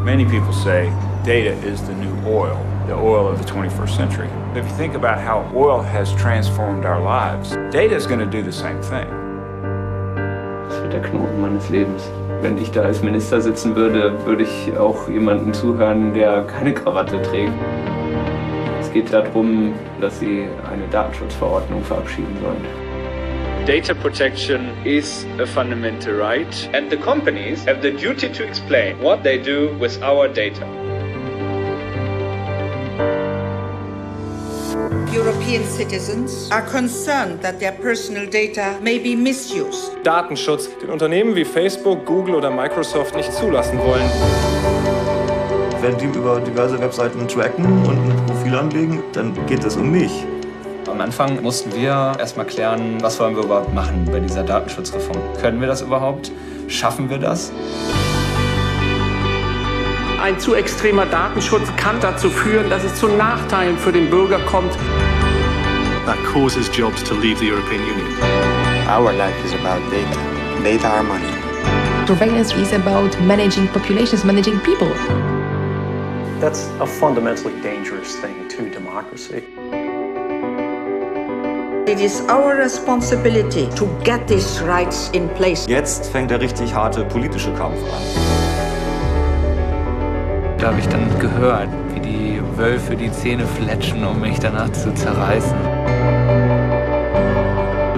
Many people say data is the new oil, the oil of the 21st century. If you think about how oil has transformed our lives, data is going to do the same thing. Das wird der Knoten meines Lebens. Wenn ich da als Minister sitzen würde, würde ich auch jemandem zuhören, der keine Krawatte trägt. Es geht darum, dass sie eine Datenschutzverordnung verabschieden sollen. Data protection is a fundamental right, and the companies have the duty to explain what they do with our data. European citizens are concerned that their personal data may be misused. Datenschutz, den Unternehmen wie Facebook, Google oder Microsoft nicht zulassen wollen. Wenn die über diverse Webseiten tracken und ein Profil anlegen, dann geht es um mich. Am Anfang mussten wir erstmal klären, was wollen wir überhaupt machen bei dieser Datenschutzreform. Können wir das überhaupt? Schaffen wir das? Ein zu extremer Datenschutz kann dazu führen, dass es zu Nachteilen für den Bürger kommt. That causes jobs to leave the European Union. Our life is about data. Data are money. Surveillance is about managing populations, managing people. That's a fundamentally dangerous thing to democracy. It is our responsibility to get these rights in place. Jetzt fängt der richtig harte politische Kampf an. Da habe ich dann gehört, wie die Wölfe die Zähne fletschen, um mich danach zu zerreißen.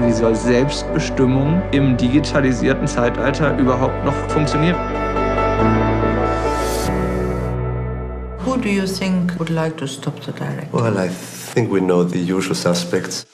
Wie soll Selbstbestimmung im digitalisierten Zeitalter überhaupt noch funktionieren? Who do you think would like to stop the directive? Well, I think we know the usual suspects.